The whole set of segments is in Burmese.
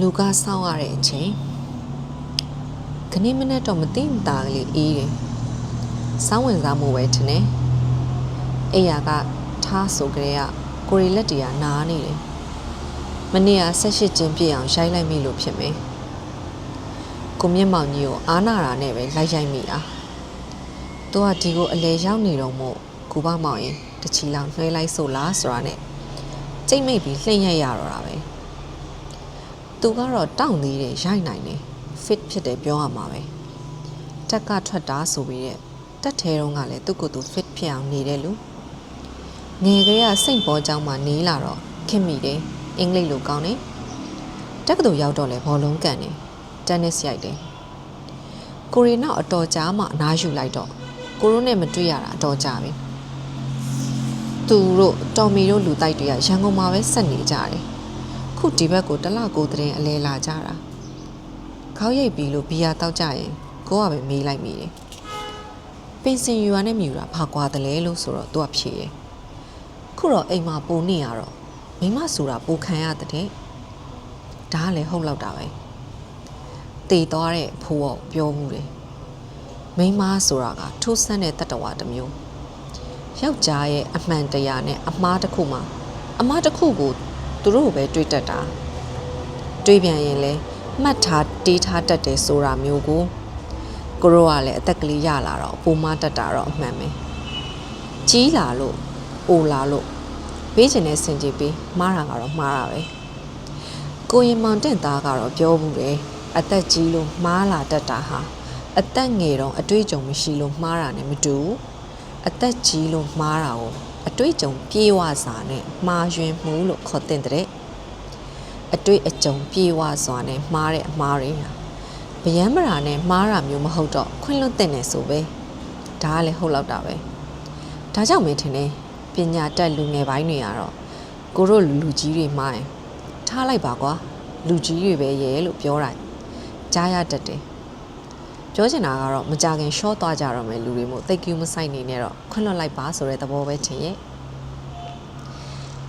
လူကစောင့်ရတဲ့အချိန်ခဏမနဲ့တော့မသိမသာကလေးအေးတယ်စောင်းဝင်စားမှုပဲထင်တယ်အိယာကထားဆိုကြတဲ့ကိုရီလက်တီကနားနေတယ်မနေ့က18ကျင်းပြည့်အောင်ရိုက်လိုက်မိလို့ဖြစ်မယ်ကိုမြင့်မောင်ကြီးကိုအားနာတာနဲ့ပဲလိုက်ရိုက်မိတာသူကဒီကိုအလဲရောက်နေတော့မို့ကိုဘမောင်ရင်တချီလောက်နှွှဲလိုက်ဆိုလားဆိုတာနဲ့ကြိတ်မိတ်ပြီးလှိမ့်ရိုက်ရတော့တာပဲသူကတော့တောင့်သေးတယ်ရိုက်နိုင်တယ် fit ဖြစ်တယ်ပြောရမှာပဲတက်ကထွက်တာဆိုပြီးတဲ့တက်ထဲတုန်းကလည်းသူ့ကိုယ်သူ fit ဖြစ်အောင်နေတဲ့လူငယ်ကလေးကစိတ်ပေါ်ကြောင်းမှနေလာတော့ခင်မိတယ်အင်္ဂလိပ်လိုကောင်းတယ်တက်ကတူရောက်တော့လဲဘောလုံးကန်တယ်တက်နစ်ရိုက်တယ်ကိုရီနောက်အတော်ကြာမှအနားယူလိုက်တော့ကိုရိုနဲ့မတွေ့ရတာအတော်ကြာပြီသူတို့တော်မီတို့လူတိုက်တွေကရန်ကုန်မှာပဲဆက်နေကြတယ်ခုဒီဘက်ကိုတလကိုတဲ့အလဲလာကြတာခေါက်ရိပ်ပြီးလို့ဘီယာတောက်ကြရင်ကိုကပဲမေးလိုက်မိတယ်ပင်စင်ယူရနဲ့မြူတာဘာကွာတယ်လဲလို့ဆိုတော့သူကဖြေတယ်ခုတော့အိမ်မှာပိုနေရတော့မိမဆိုတာပိုခံရတဲ့ဒါကလည်းဟုတ်လောက်တာပဲတေသွားတဲ့ဖိုးကပြောမှုတယ်မိမဆိုတာကထူးဆန်းတဲ့တတ္တဝါတစ်မျိုးယောက်ျားရဲ့အမှန်တရားနဲ့အမှားတစ်ခုမှအမှားတစ်ခုကိုသူတို့ပဲတွေးတတ်တာတွေးပြန်ရင်လဲမှတ်ထားတေးထားတတ်တယ်ဆိုတာမျိုးကိုကိုရောကလည်းအသက်ကလေးရလာတော့ပိုမတတ်တာတော့အမှန်ပဲကြီးလာလို့အိုလာလို့ပေးချင်တဲ့စင်ကြီးပေးမှားတာကတော့မှားတာပဲကိုရင်မောင်တင့်သားကတော့ပြောဘူးတယ်အသက်ကြီးလို့မှားလာတတ်တာဟာအသက်ငယ်တော့အတွေ့အကြုံမရှိလို့မှားတာနဲ့မတူဘူးအသက်ကြီးလို့မှားတာကိုအတွေ့အကြုံပြေဝစွာနဲ့မှားယွင်းမှုလို့ခေါ်တဲ့အတွေ့အကြုံပြေဝစွာနဲ့မှားတဲ့အမှားတွေဟာဗျမ်းမရာနဲ့မှားတာမျိုးမဟုတ်တော့ခွင့်လွတ်တဲ့နေဆိုပဲဒါကလည်းဟုတ်လောက်တာပဲဒါကြောင့်မင်းထင်တယ်ပညာတတ်လူငယ်ပိုင်းတွေကတော့ကိုတို့လူကြီးတွေမှားရင်ထားလိုက်ပါကွာလူကြီးတွေပဲရဲ့လို့ပြောတာကြားရတတ်တယ်ပြောချင်တာကတော့မကြခင်ရှော့သွားကြတော့မယ်လူတွေမို့သိကူးမဆိုင်နေနဲ့တော့ခွင့်လွတ်လိုက်ပါဆိုတဲ့သဘောပဲထင်ရဲ့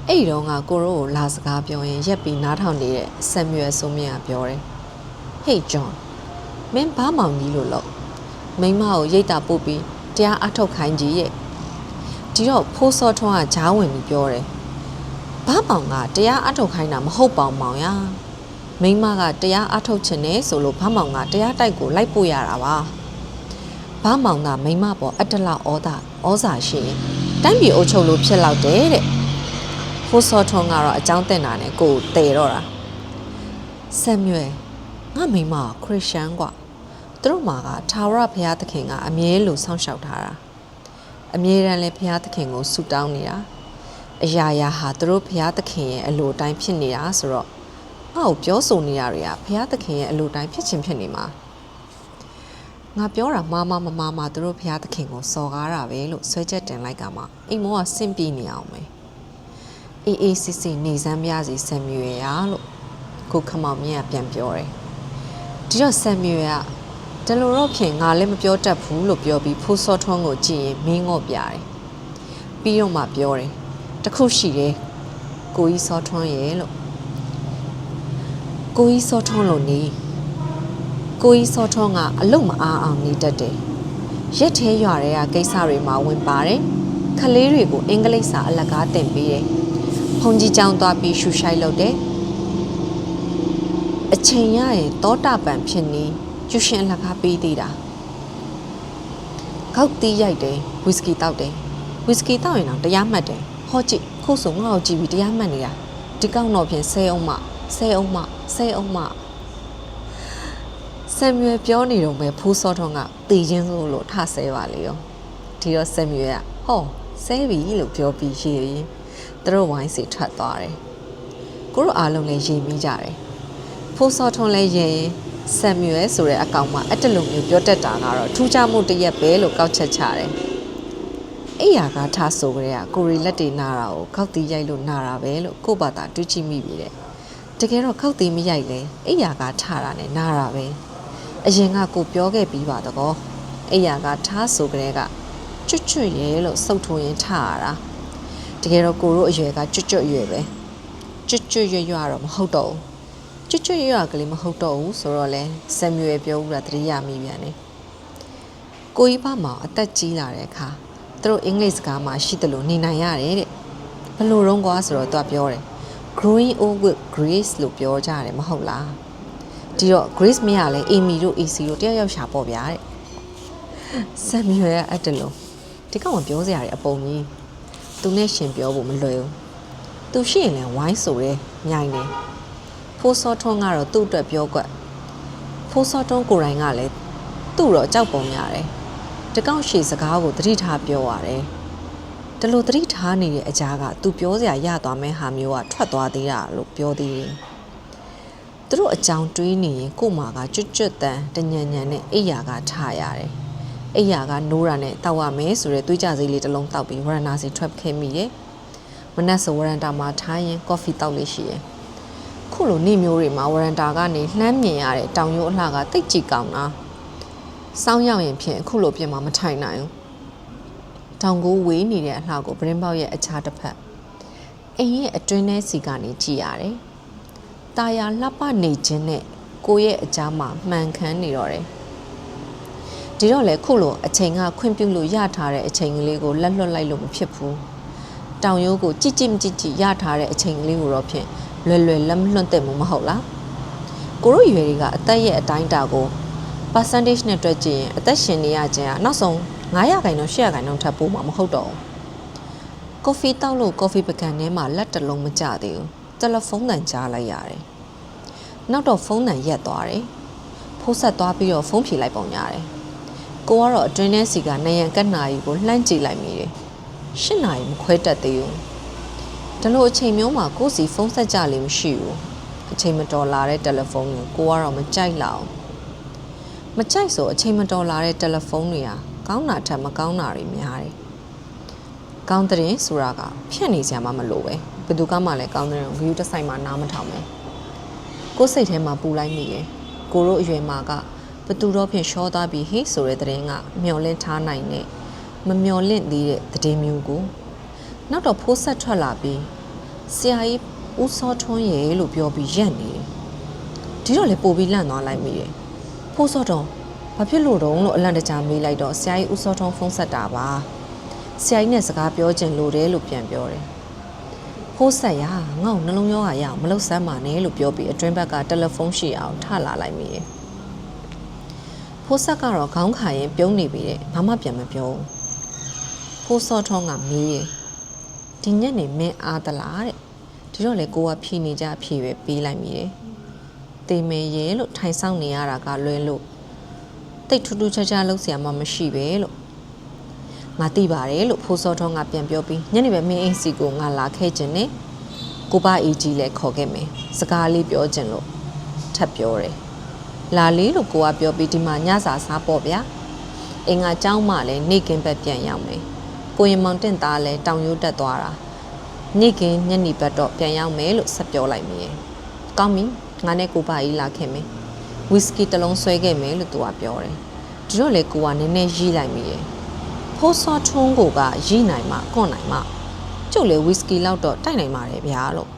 အဲ့ဒီတော့ကကိုရိုကိုလာစကားပြောရင်ရက်ပြီးနားထောင်နေတဲ့ဆမ်မြွယ်ဆိုမြင့်ကပြောတယ် Hey John မင်းဘာမောင်ကြီးလို့လို့မိမကိုရိတ်တာပို့ပြီးတရားအထုတ်ခိုင်းကြီးရဲ့ဒီတော့ဖိုးစောထွန်းကဂျားဝင်ပြီးပြောတယ်ဘာမောင်ကတရားအထုတ်ခိုင်းတာမဟုတ်ပါမောင်ရမိမကတရားအထုတ်ချင်တယ်ဆိုလို့ဘာမောင်ကတရားတိုက်ကိုလိုက်ပို့ရတာပါဘာမောင်ကမိမပေါ်အတ္တလဩဇာရှိရင်တိုင်းပြည်အုပ်ချုပ်လို့ဖြစ်လောက်တယ်တဲ့ဖိုးစောထွန်းကတော့အကြောင်းတင်တာနဲ့ကိုယ်တည်တော့တာဆမ်မြွယ်ငါမိမကခရစ်ယာန်ကွာသူတို့မှာကထာဝရဘုရားသခင်ကအမြဲလိုစောင့်ရှောက်ထားတာအမြဲတမ်းလဲဘုရားသခင်ကိုဆုတောင်းနေတာအရာရာဟာသူတို့ဘုရားသခင်ရဲ့အလိုတိုင်းဖြစ်နေတာဆိုတော့ငါ့ကိုပြောဆိုနေရတွေကဘုရားသခင်ရဲ့အလိုတိုင်းဖြစ်နေမှာငါပြောတာမာမသူတို့ဘုရားသခင်ကိုစော်ကားတာပဲလို့ဆွဲချက်တင်လိုက်ကမှအိမ်မောကစင့်ပြေးနေအောင်ပဲအေးစစ်နေစမ်းပြစီဆမ်မြွယ်ရလို့ကိုခမောင်မြင့်ကပြန်ပြောတယ်ဒီတော့ဆမ်မြွယ်ကတလူတော့ဖြင့်ငါလည်းမပြောတတ်ဘူးလို့ပြောပြီးဖိုးစောထွန်းကိုကြည့်ရင်မင်းငေါ့ပြတယ်ပြီးတော့မှပြောတယ်တခုရှိတယ်ကိုကြီးစောထွန်းရဲ့လို့ကိုကြီးစောထွန်းလို့နေကိုကြီးစောထွန်းကအလုံမအားအောင်နေတတ်တယ်ရက်သေးရွာတွေကကိစ္စတွေမှာဝင်ပါတယ်ခလေးတွေကိုအင်္ဂလိပ်စာအလကားတင်ပေးတယ်ဖုန်ကြီးကျောင်းသွားပြီးရှူရှိုက်လုပ်တယ်အချိန်ရရင်တောတာပန်ဖြစ်နေကျူရှင်အလကားပေးသေးတာခောက်တီးရိုက်တယ်ဝီစကီတောက်တယ်ဝီစကီတောက်ရင်တော့တရားမှတ်တယ်ဟောကြည့်ခုဆိုငါ့ကိုကြည့်ပြီးတရားမှတ်နေတာဒီကောက်တော့ဖြင့်ဆဲအောင်မဆမ်မြွယ်ပြောနေတော့ပဲဖိုးစောထွန်းကတီချင်းဆိုလို့ထဆဲပါလေရောဒီတော့ဆမ်မြွယ်ကဟောဆဲပြီလို့ပြောပြီးရေရင်သူတို့ဝိုင်းစီထွက်သွားတယ်ကိုတို့အားလုံးလည်းရေမိကြတယ်ဖိုးစောထွန်းလည်းရေရင်ဆမ်မြွယ်ဆိုတဲ့အကောင်မှအဲ့တလုံးမျိုးပြောတတ်တာကတော့ထူးခြားမှုတစ်ရက်ပဲလို့ကောက်ချက်ချတယ်အဲ့ရကထားဆိုကြတဲ့ကိုရီလက်တွေနာတာကိုခောက်တီးရိုက်လို့နာတာပဲလို့ကို့ဘာသာတွေးကြည့်မိပြီတဲ့တကယ်တော့ခောက်တီးမရိုက်လဲအဲ့ရကထားတာနဲ့နာတာပဲအရင်ကကိုပြောခဲ့ပြီးပါတော့အဲ့ရကထားဆိုကြတဲ့ကကျွတ်ရဲလို့စုပ်ထိုးရင်ထားရတာတကယ်တော့ကိုတို့အရွယ်ကကျွတ်ရွယ်ပဲကျွတ်ရွတော့မဟုတ်တော့ဘူး ကျွတ်ရွကလေးမဟုတ်တော့ဘူးဆိုတော့လဲဆမ်မြူရယ်ပြောဦးတာတတိယမိပြန်တယ်ကိုကြီးပါမောင်အသက်ကြီးလာတဲ့အခါသူတို့အင်္ဂလိပ်စကားမှာရှိတယ်လို့နေနိုင်ရတယ်တဲ့ဘလို့တော့ကွာဆိုတော့သူကပြောတယ် growing old with grace လို့ပြောကြတယ်မဟုတ်လားဒီတော့ grace မရလဲ amy တို့ ac တို့တယောက်ယောက်ရှာပေါ့ဗျာတဲ့ဆမ်မြူရယ်အဲ့တလို့ဒီကောင်ကပြောစရာတွေအပုံကြီးသူနဲ့ရှင်ပြောဖို့မလွယ်ဘူးသူရှိရင်လည်းဝိုင်းဆိုတယ်ညိုင်တယ်ဖိုးစောထွန်းကတော့သူ့အတွက်ပြောကွက်ဖိုးစောထွန်းကိုယ်တိုင်ကလည်းသူ့တော့ကြောက်ပုံရတယ်တကောက်ရှည်စကားကိုသတိထားပြောရတယ်ဒီလိုသတိထားနေတဲ့အကြားကသူပြောစရာရသွားမဲ့ဟာမျိုးကထွက်သွားသေးတာလို့ပြောသေးတယ်သူတို့အကြောင်းတွေးနေရင်ကို့မာကကျွတ်တန်တညံညံနဲ့အိယာကထားရတယ်အိယာကနိုးတာနဲ့တောက်ရမယ်ဆိုတဲ့တွေးကြစိလေးတစ်လုံးတောက်ပြီးဝရဏာစီထွက်ခဲ့မိတယ်မနက်ဆိုဝရန်တာမှာထားရင်ကော်ဖီတောက်လေးရှိတယ်ခုလိုနေ့မျိုးတွေမှာဝရန်တာကနေလှမ်းမြင်ရတဲ့တောင်ရိုးအလှကတိတ်ကြည့်ကောင်းတာစောင်းရောက်ရင်ဖြင့်အခုလိုပြင်မှာမထိုင်နိုင်ဘူးတောင်ကိုဝေးနေတဲ့အလှကိုပရင်းပေါက်ရဲ့အခြားတစ်ဖက်အိမ်ရဲ့အတွင်းထဲစီကနေကြည့်ရတယ်။ตาယာလှပနေခြင်းနဲ့ကိုရဲ့အကြားမှာမှန်ခမ်းနေတော့တယ်။ဒီတော့လေခုလိုအချိန်ကခွင့်ပြုလို့ရထားတဲ့အချိန်ကလေးကိုလက်လွတ်လိုက်လို့မဖြစ်ဘူး။တောင်ရိုးကိုကြည့်မကြည့်ရထားတဲ့အချိန်ကလေးကိုတော့ဖြင့်လွယ်လက်မလွတ်တဲ့မှုမဟုတ်လား။ကိုတို့ရွယ်တွေကအသက်ရဲ့အတိုင်းတာကို percentage နဲ့တွက်ကြည့်ရင်အသက်ရှင်နေရခြင်းကနောက်ဆုံး9%-8%ထပ်ပို့မှာမဟုတ်တော့ဘူးကော်ဖီတောက်လို့ကော်ဖီပကံထဲမှာလက်တစ်လုံးမကျသေးဘူးတယ်လီဖုန်းတန်ကြားလိုက်ရတယ်နောက်တော့ဖုန်းတန်ရက်သွားတယ်ဖိုးဆက်သွားပြီးတော့ဖုန်းဖြေလိုက်ပုံရတယ်ကိုကတော့အတွင်းထဲစီကနယံကက်နာရီကိုလှမ်းကြည့်လိုက်မိတယ်8နာရီမခွဲတတ်သေးဘူးဒီလိုအချိန်မျိုးမှာကိုစီဖုန်းဆက်ကြလေးမရှိဘူးအချိန်မတော်လာတဲ့တယ်လီဖုန်းကိုကတော့မကြိုက်လောက်မကြိုက်ဆိုအချိန်မတော်လာတဲ့တယ်လီဖုန်းတွေဟာကောင်းတာထက်မကောင်းတာတွေများတယ်။ကောင်းတဲ့ဆိုတာကဖြတ်နေစရာမှမလိုပဲ။ဘယ်သူကမှလည်းကောင်းတဲ့ view တစ်ဆိုင်မှာနားမထောင်ပဲ။ကိုယ်စိတ်ထဲမှာပူလိုက်မိရဲ့။ကိုတို့အရွယ်မှာကဘသူတော့ဖြင့်ရှောသွားပြီးဟေးဆိုတဲ့တဲ့င်းကမျောလင့်ထားနိုင်တဲ့မမျောလင့်သေးတဲ့တဲ့မျိုးကိုနောက်တော့ဖိုးဆက်ထွက်လာပြီးဆရာကြီးဦးစောထွန်းရဲ့လို့ပြောပြီးရက်နေတယ်။ဒီတော့လေပို့ပြီးလန့်သွားလိုက်မိရဲ့။ဖိုးစောထွန်းဘာဖြစ်လို့တော့လို့အလန့်တကြားမေးလိုက်တော့ဆရာကြီးဦးစောထွန်းဖုန်းဆက်တာပါဆရာကြီးနဲ့စကားပြောချင်လို့တယ်လို့ပြန်ပြောတယ်ဖိုးဆက်ရငါ့ကိုနှလုံးရောဂါရအောင်မလုပ်စမ်းပါနဲ့လို့ပြောပြီးအတွင်းဘက်ကတယ်လီဖုန်းရှိအောင်ထလာလိုက်မိတယ်ဖိုးဆက်ကတော့ခေါင်းခါရင်ပြုံးနေပြီတဲ့ဘာမှပြန်မပြောဘူးဖိုးစောထွန်းကမေးတယ်ဒီညနေမင်းအားသလားတဲ့ဒီတော့လေကိုကဖြီနေကြဖြီပဲပေးလိုက်မိတယ်တေမေရဲလို့ထိုင်ဆောင်နေရတာကလွဲလို့တိတ်ထူးထူးခြားခြားလှုပ်เสียမှမရှိပဲလို့ငါသိပါတယ်လို့ဖိုးစောထွန်းကပြန်ပြောပြီးညနေပဲမင်းအိမ်စီကိုငါလာခဲ့ခြင်းနဲ့ကိုပါအေးကြီးလည်းခေါ်ခဲ့မယ်စကားလေးပြောခြင်းလို့ထပ်ပြောတယ်လာလေးလို့ကိုကပြောပြီးဒီမှာညစာစားပေါ့ဗျာအင်္ဂါเจ้าမှလည်းနေကင်းဘက်ပြန်ရောက်မယ်ကိုရင်မောင်တင့်သားလည်းတောင်ရိုးတက်သွားတာနေကင်းညနေဘက်တော့ပြန်ရောက်မယ်လို့ဆက်ပြောလိုက်မိရဲ့ကောင်းပြီငါနဲ့ကိုပါအေးလာခဲ့မယ်ဝီစကီတစ်လုံးဆွဲခဲ့မယ်လို့သူကပြောတယ်ဒီတော့လေကိုကနည်းနည်းရီးလိုက်မိရဲ့ဖိုးစောထွန်းကိုကရီးနိုင်မှကွန့်နိုင်မှကျုပ်လေဝီစကီလောက်တော့တိုက်နိုင်ပါတယ်ဗျာလို့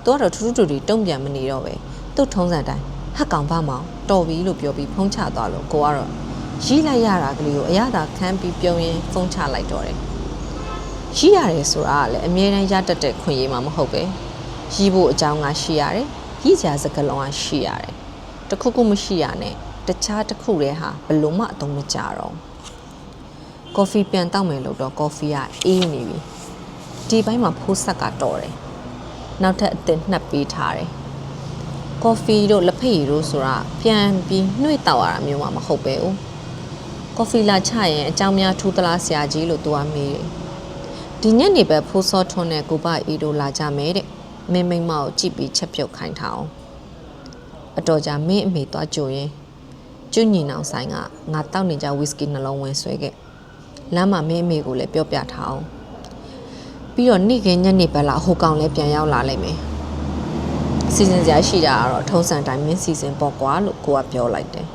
သူကတော့ထူးထူးတူတုံ့ပြန်မနေတော့ပဲသူ့ထုံးစံတိုင်းဟက်ကောင်ပါမောင်တော်ပြီလို့ပြောပြီးဖုံးချသွားလို့ကိုကတော့ရီးလိုက်ရတာကလေးကိုအရသာခန်းပြီးပြုံးရင်ဖုံးချလိုက်တော့တယ်ရီးရတယ်ဆိုတာကလည်းအမြဲတမ်းရတတ်တဲ့ခွင့်ရမှာမဟုတ်ပဲရီးဖို့အကြောင်းကရှိရတယ်ရီးစရာစကားလုံးကရှိရတယ်တခုခုမရှိရနဲ့တခြားတစ်ခုတည်းဟာဘလို့မှအသုံးမကျတော့ကော်ဖီပြန်တောက်မယ်လို့တော့ကော်ဖီကအေးနေပြီဒီဘက်မှာဖိုးဆက်ကတော့တယ်နောက်ထပ်အသစ်နှပ်ပေးထားတယ်ကော်ဖီတို့လက်ဖက်ရည်တို့ဆိုတာပြန်ပြီးနှွေ့တောက်ရတာမျိုးမှမဟုတ်ပဲဦးကော်ဖီလာချရင်အကြောင်းများထူးသလားဆရာကြီးလို့သူကမေးတယ်ဒီညနေပဲဖိုးစောထွန်းနဲ့ကိုပအေးတို့လာကြမယ်တဲ့မင်းမိမကိုကြည့်ပြီးချက်ပြုတ်ခိုင်းထားအောင်အတော်ကြာမင်းအမေသွားကြိုရင်ကျွညီနောင်ဆိုင်ကငါတောက်နေကြဝီစကီနှလုံးဝင်ဆွဲခဲ့လမ်းမှာမင်းအမေကိုလည်းပြောပြထားအောင်ပြီးတော့နေ့ကညနေဘက်လာဟိုကောင်လည်းပြန်ရောက်လာလိမ့်မယ်စီစဉ်စရာရှိတာကတော့ထုံးစံတိုင်းမင်းစီစဉ်ပေါ့ကွာလို့ကိုကပြောလိုက်တယ်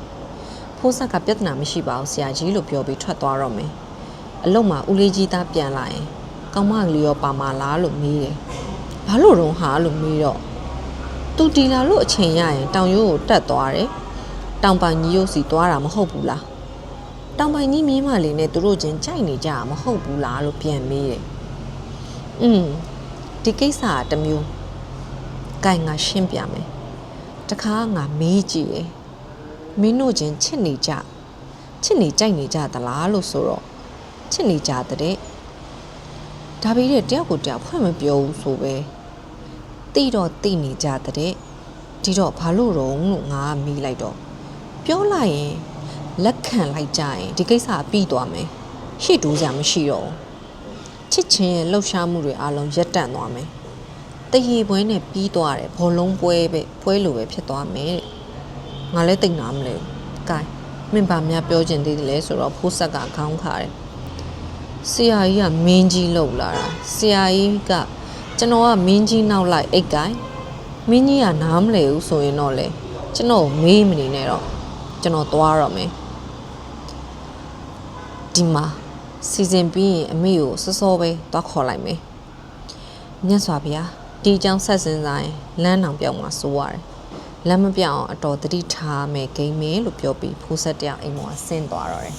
ဖိုးဆက်ကပြဿနာမရှိပါဘူးဆရာကြီးလို့ပြောပြီးထွက်သွားတော့မယ်အလုံးမှာဦးလေးကြီးသားပြန်လာရင်ကောင်မကလေးရောပါမလားလို့မေးတယ်ဘာလို့တော့ဟာလို့မေးတော့ သူတီလာလို့အချိန်ရရင်တောင်ရိုးကိုတက်သွားတယ်တောင်ပိုင်ကြီးရိုးစီသွားတာမဟုတ်ဘူးလားတောင်ပိုင်ကြီးမြင်းမလေးနဲ့သူတို့ချင်းကြိုက်နေကြမဟုတ်ဘူးလားလို့ပြန်မေးတယ်ဒီကိစ္စကတစ်မျိုးဂိုင်ငါရှင်းပြမယ်တခါငါမေးကြည့်တယ်မင်းတို့ချင်းချစ်နေကြကြိုက်နေကြသလားလို့ဆိုတော့ချစ်နေကြတဲ့ဒါပေမဲ့တယောက်ကိုတယောက်ဖွင့်မပြောဘူးဆိုပဲတိတော့တိနေကြတဲ့ဒီတော့ဘာလို့တော့လို့ငါမေးလိုက်တော့ပြောလိုက်ရင်လက်ခံလိုက်ကြရင်ဒီကိစ္စပြီးသွားမယ်ရှေ့တိုးစရာမရှိတော့ချစ်ချင်းရဲ့လှုပ်ရှားမှုတွေအလုံးရပ်တန့်သွားမယ်တရေပွဲနဲ့ပြီးသွားတယ်ဘောလုံးပွဲလိုပဲဖြစ်သွားမယ်တဲ့ငါလည်းသိနာမလဲကဲမင်းဘာများပြောချင်သေးတယ်လဲဆိုတော့ဖိုးဆက်ကခေါင်းခါတယ်ဆရာကြီးကမင်းကြီးလှုပ်လာတာဆရာကြီးကကျွန်တော်ကမင်းကြီးနောက်လိုက်အိတ်ကိုင်းမင်းကြီးကနားမလဲဘူးဆိုရင်တော့လေကျွန်တော်မေးမနေနဲ့တော့ကျွန်တော်သွားတော့မယ်ဒီမှာစီစဉ်ပြီးရင်အမေကိုစောစောပဲသွားခေါ်လိုက်မယ်မြတ်စွာဘုရားဒီအကြောင်းဆက်စင်စားရင်လမ်းတောင်ပြောင်းမှာစိုးရတယ်လမ်းမပြောင်းအောင်အတော်တတိထားမယ်ဂိမ်းမယ်လို့ပြောပြီးဖိုးဆက်တယောက်အိမ်ပေါ်ဆင်းသွားတော့တယ်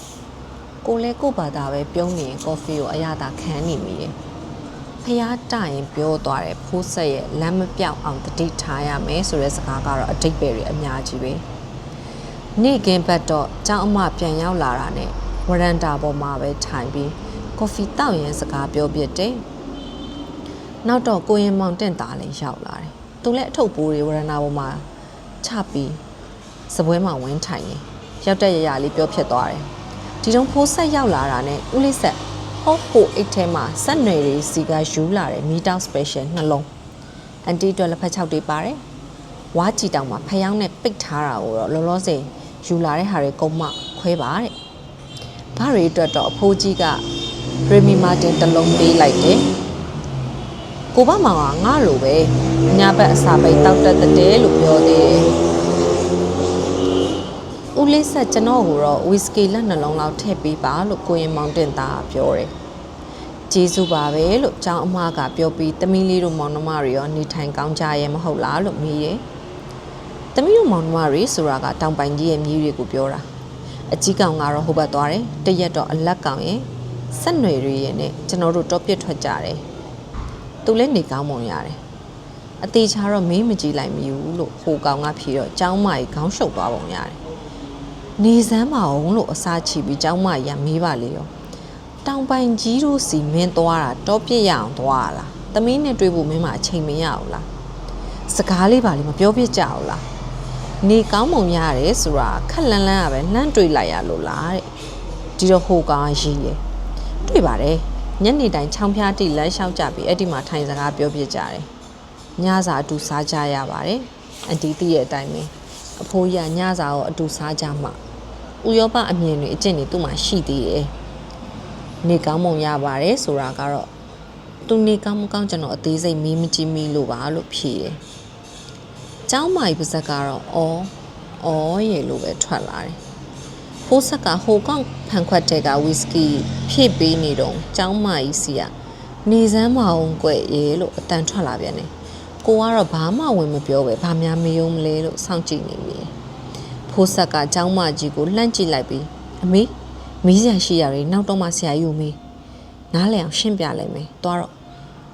ကိုလဲကိုဘာသာပဲပြုံးနေရင်ကော်ဖီကိုအရသာခန်းနေမိတယ်ဖျားတိုင်ပြောသွားတယ်ဖိုးဆက်ရဲ့လမ်းမပြောင်းအောင်တတိထားရမယ်ဆိုတဲ့စကားကတော့အတိတ်ပဲတွေအများကြီးပဲနေ့ကင်းဘက်တော့ကျောင်းအမပြန်ရောက်လာတာနဲ့ဝရန်တာပေါ်မှာပဲထိုင်ပြီးကော်ဖီတောက်ရင်စကားပြောပြတယ်နောက်တော့ကိုရင်မောင်တင့်တာလည်းရောက်လာတယ်သူလည်းအထုပ်ပိုးတွေဝရန်တာပေါ်မှာချပြီးစပွဲမှာဝင်းထိုင်နေရောက်တဲ့ရရလေးပြောဖြစ်သွားတယ်ဒီတော့ဖိုးဆက်ရောက်လာတာနဲ့ဦးလေးဆက်ဟောဟိုအိတ်ထဲမှာဆက်နွယ်တွေစီကယူလာတယ်မီတောက်စပယ်ရှယ်နှလုံးအန်တီတွက်လက်ဖက်6တွေပါတယ်ဝါးကြည်တောင်မှာဖျောင်းနဲ့ပိတ်ထားတာကိုတော့လောလောဆယ်ယူလာတဲ့ဟာတွေကုန်းမခွဲပါတဲ့ဘာတွေအတွက်တော့အဖိုးကြီးကပရီမီမာတင်တစ်လုံးပေးလိုက်တယ်ကိုဘမောင်ကငါလိုပဲညဘက်အစာပိတ်တောက်တက်တဲ့လို့ပြောသေးတယ်ဦးလေးဆက်ကျွန်တော်ကိုတော့ဝီစကီလက်နှလုံးလောက်ထည့်ပေးပါလို့ကိုရင်မောင်တင်သားပြောတယ်ကျေးဇူးပါပဲလို့ကျောင်းအမကပြောပြီးတမီးလေးတို့မောင်နှမတွေရောနေထိုင်ကောင်းကြရဲ့မဟုတ်လားလို့မေးတယ်တမီးတို့မောင်နှမတွေဆိုတာကတောင်ပိုင်ကြီးရဲ့မြေးတွေကိုပြောတာအကြီးကောင်ကတော့ဟိုဘက်သွားတယ်တရက်တော့အလက်ကောင်ရဲ့ဆက်နွယ်တွေရဲ့နဲ့ကျွန်တော်တို့တော့ပြစ်ထွက်ကြတယ်သူလည်းနေကောင်းပုံရတယ်အသေးချာတော့မင်းမကြည့်လိုက်မိဘူးလို့ဟိုကောင်ကဖြေတော့ကျောင်းမကြီးခေါင်းရှုပ်သွားပုံရတယ်နေစမ်းမအောင်လို့အစားချီပြီးကျောင်းမကြီးကမေးပါလေရောတောင်ပိုင်ကြီးတို့စီမင်းသွားတာတော့ပြစ်ရအောင်သွားလားသမီးနဲ့တွေ့ဖို့မင်းမအချိန်မရဘူးလားစကားလေးပါလေမပြောပြကြဘူးလားနေကောင်းပုံရတယ်ဆိုတာခက်လန်းလန်းကပဲလှမ်းတွေ့လိုက်ရလို့လားတဲ့ဒီတော့ဟိုကောင်ရည်ရတွေ့ပါတယ်ညနေတိုင်းချောင်းဖျားတိလမ်းလျှောက်ကြပြီးအဲ့ဒီမှာထိုင်စကားပြောပြကြတယ်ညစာအတူစားကြရပါတယ်အန်တီသိရဲ့အတိုင်းပဲအဖိုးကြီးကညစာကိုအတူစားကြမှာဥရောပအမြင်တွေအကျင့်တွေသူ့မှာရှိသေးတယ်နေကောင်းပုံရပါတယ်ဆိုတာကတော့သူနေကောင်းမကောင်းကျွန်တော်အသေးစိတ်မေးမကြည့်မိလို့ပါလို့ဖြေတယ်ကျောင်းမကြီးပါဇက်ကတော့အော်ရေလို့ပဲထွက်လာတယ်ဖိုးဆက်ကဟိုကောင်ဖန်ခွက်တဲ့ကဝီစကီဖြည့်ပေးနေတော့ကျောင်းမကြီးစီကနေစမ်းမအောင်ကွယ်ရေလို့အတန်ထွက်လာပြန်တယ်ကိုကတော့ဘာမှဝင်မပြောပဲဘာများမေးုံမလဲလို့စောင့်ကြည့်နေမိတယ်ဖိုးဆက်ကကျောင်းမကြီးကိုလှမ်းကြည့်လိုက်ပြီးအမေမီးစရာရှိရတယ်နောက်တော့မှဆရာကြီးကိုမေးနားလည်အောင်ရှင်းပြလိုက်မယ်သွားတော့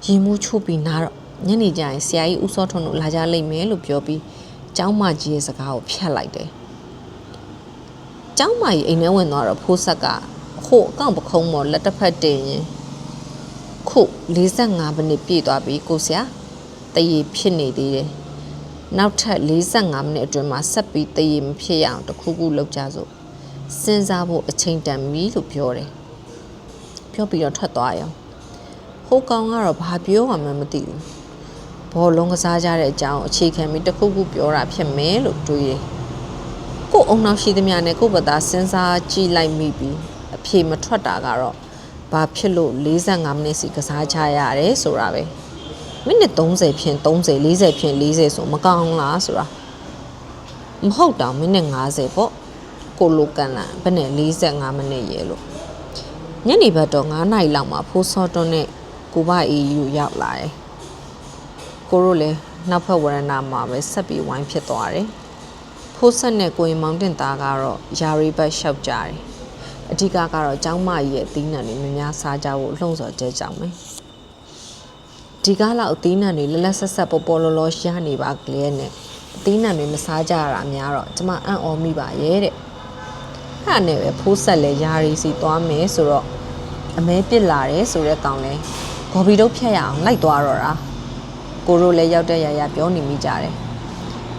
ရင်မူးချိုးပြီးနားတော့ညနေကျရင်ဆရာကြီးဦးစောထွန်းတို့လာကြလိမ့်မယ်လို့ပြောပြီးကျောင်းမကြီးရဲ့စကားကိုဖြတ်လိုက်တယ်ကျောင်းမကြီးအိမ်ထဲဝင်သွားတော့ဖိုးဆက်ကဟိုအကောင့်ပခုံးပေါ်လက်တစ်ဖက်တင်ရင်ခု45မိနစ်ပြည့်သွားပြီကိုဆရာတရေဖြစ်နေသေးတယ်နောက်ထပ်45မိနစ်အတွင်းမှာဆက်ပြီးတရေမဖြစ်ရအောင်တခုခုလုပ်ကြစို့စဉ်းစားဖို့အချိန်တန်ပြီလို့ပြောတယ်ပြောပြီးတော့ထွက်သွားရောဟိုကောင်ကတော့ဘာပြောမှမသိဘူးဘောလုံးကစားကြတဲ့အကြောင်းအခြေခံပြီးတခုခုပြောတာဖြစ်မယ်လို့တွေးတယ်ကို့အုံနောက်ရှိသမျှနဲ့ကို့ဘသားစဉ်းစားကြည့်လိုက်မိပြီးအဖြေမထွက်တာကတော့ဘာဖြစ်လို့45မိနစ်စီကစားချရတယ်ဆိုတာပဲမိနစ်30ဖြင့်30 40ဖြင့်40ဆိုမကောင်းလားဆိုတာမဟုတ်တော့မိနစ်50ပေါ့ကိုလိုကန်လာဘယ်နဲ့45မိနစ်ရဲလို့ညနေဘက်တော့9နာရီလောက်မှာဖိုးစောတွန်းနဲ့ကိုဘအေးယူရောက်လာတယ်ကိုတို့လည်း နောက်ဖက်ဝရဏမှာပဲဆက်ပြီးဝိုင်းဖြစ်သွားတယ်ဖိုးဆက်နဲ့ကိုရင်မောင်တင်သားကတော့ယာရီဘတ်လျှောက်ကြတယ်အဓိကကတော့ကျောင်းမကြီးရဲ့အသီးနှံတွေမများစားကြဖို့လှုံ့ဆော်ကြကြောင်းပဲဒီကားလောက်အသီးနှံတွေလက်လက်ဆက်ဆက်ပေါ်ပေါ်လောလောရနေပါကလေးနဲ့အသီးနှံတွေမစားကြရတာများတော့ကျမအံ့ဩမိပါရဲ့တဲ့အဲ့နဲ့ပဲဖိုးဆက်လဲယာရီစီသွားမယ်ဆိုတော့အမဲပစ်လာတယ်ဆိုတဲ့ကောင်လဲဂေါ်ဘီတို့ဖြတ်ရအောင်လိုက်သွားတော့တာကိုရိုလည်းရောက်တဲ့ရရပြောနေမိကြတယ်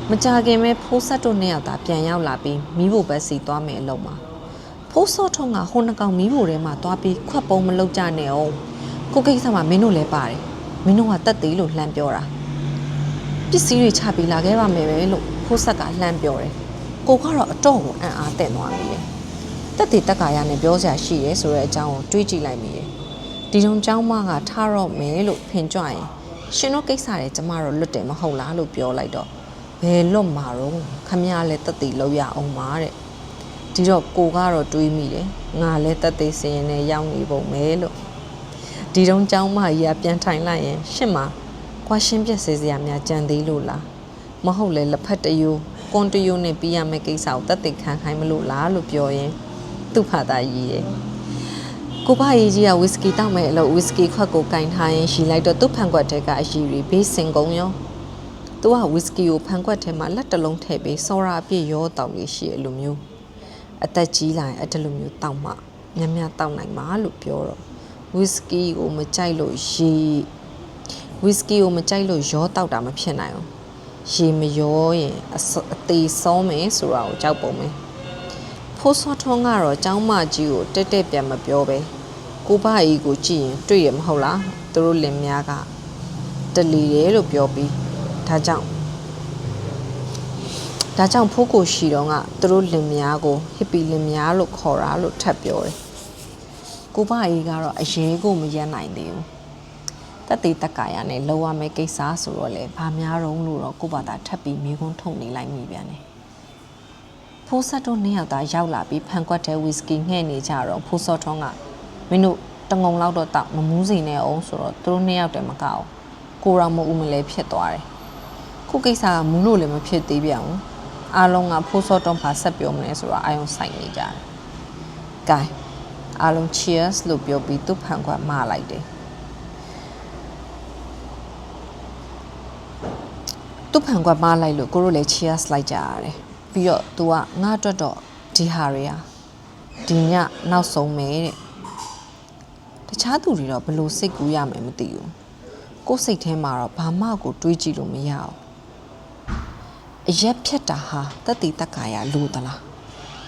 မကြခင်ပဲဖိုးဆက်တို့နှစ်ယောက်သာပြန်ရောက်လာပြီးမိဖို့ပဲစီသွားမယ်အလုံးမှာဖိုးစောထုံးကဟိုနှကောင်မိဖို့ထဲမှာသွားပြီးခွက်ပုံမလုပ်ကြနဲ့အောင်ကိုကိစ္စမှာမင်းတို့လည်းပါတယ်မင်းတို့ကတက်သေးလို့လှမ်းပြောတာပစ္စည်းတွေချပြီးလာခဲ့ပါမယ်ပဲလို့ဖိုးဆက်ကလှမ်းပြောတယ်ကိုကတော့အတော့ကိုအံ့အားတင့်သွားမိတယ်တက်သေးတက်ကာရနဲ့ပြောစရာရှိရဲဆိုတဲ့အကြောင်းကိုတွေးကြည့်လိုက်မိတယ်ဒီတုံเจ้าမကထားတော့မယ်လို့ဖင်ကြွရင်ရှင်တို့ကိစ္စတွေကျမတို့လွတ်တယ်မဟုတ်လားလို့ပြောလိုက်တော့ဘယ်လွတ်မှာတော့ခမရလည်းတက်သေးလောက်ရအောင်ပါတဲ့ဒီတော့ကိုကတော့တွေးမိတယ်ငါလည်းတက်သေးစင်ရင်လည်းရောက်နေပုံပဲလို့ဒီတုံးเจ้าမကြီးကပြန်ထိုင်လိုက်ရင်ရှင့်မှာကွာရှင်းပြက်စေစရာများကြံသေးလို့လားမဟုတ်လေလက်ဖက်တယူကွန်တယူနဲ့ပြီးရမယ့်ကိစ္စကိုတက်သေးခံခိုင်းမလို့လားလို့ပြောရင်သူ့ဖာသာကြီးတယ်ကိုဖာကြီးကြီးကဝီစကီတောက်မဲ့အလို့ဝီစကီခွက်ကိုကင်ထားရင်ရှီလိုက်တော့သူ့ဖန်ခွက်ထဲကအရီတွေဘေးစင်ကုန်ရောသူကဝီစကီကိုဖန်ခွက်ထဲမှာလက်တလုံးထည့်ပြီးစောရာအပြည့်ရောတောက်လေးရှိရလိုမျိုးအသက်ကြီးလာရင်အဲ့ဒီလိုမျိုးတောက်မှများများတောက်နိုင်မှာလို့ပြောတော့ဝီစကီကိုမကြိုက်လို့ဝီစကီကိုမကြိုက်လို့ရောတောက်တာမဖြစ်နိုင်ဘူးရေမရောရင်အသေးဆုံးမယ်ဆိုတာကိုကြောက်ပုံပဲဖိုးစောထုံးကတော့ကျောင်းမကြီးကိုတက်တက်ပြန်မပြောပဲကိုဖကြီးကိုကြည့်ရင်တွေ့ရမဟုတ်လားသူတို့လင်များကတလီတယ်လို့ပြောပြီးဒါကြောင့်ဖိုးကိုရှိတော့ကသူတို့လင်များကိုဟစ်ပီလင်များလို့ခေါ်တာလို့ထပ်ပြောတယ်ကိုဖကြီးကတော့အရေးကိုမရက်နိုင်သေးဘူးတက်သေးတက်ကာရနဲ့လောရမယ့်ကိစ္စဆိုတော့လေဘာများတော့လို့တော့ကိုဘာသာထပ်ပြီးမိကုန်းထုံနေလိုက်မိပြန်တယ်ဖိုးဆက်တို့နှစ်ယောက်သားရောက်လာပြီးဖန်ကွက်တဲ့ဝီစကီငှဲ့နေကြတော့ဖိုးစောထုံးကမင်းတို့တငုံလောက်တော့တောက်မမူးစိနေအောင်ဆိုတော့သူတို့နှစ်ယောက်တည်းမကောက်ကိုရောင်မဦးမလဲဖြစ်သွားတယ်ခုကိစ္စကမူးလို့လည်းမဖြစ်သေးပြန်ဘူးအားလုံးကဖိုးစောတုံးပါဆက်ပြောမလဲဆိုတော့အာယုံဆိုင်နေကြတယ်။ gain အားလုံး cheers လို့ပြောပြီးသူ့ဖန်ခွက်မလိုက်တယ်သူ့ဖန်ခွက်မလိုက်လို့ကိုတို့လည်း cheers လိုက်ကြရတယ်ပြီးတော့ तू ကငါအတွက်တော့ဒီဟာတွေဟာဒီညနောက်ဆုံးပဲတဲ့တခြားသူတွေတော့ဘလို့စိတ်ကူးရမယ်မသိဘူးကိုယ်စိတ်ထဲမှာတော့ဘာမှကိုတွေးကြည့်လို့မရဘူးအရက်ဖြတ်တာဟာတက်တီတက်ကာရလိုသလား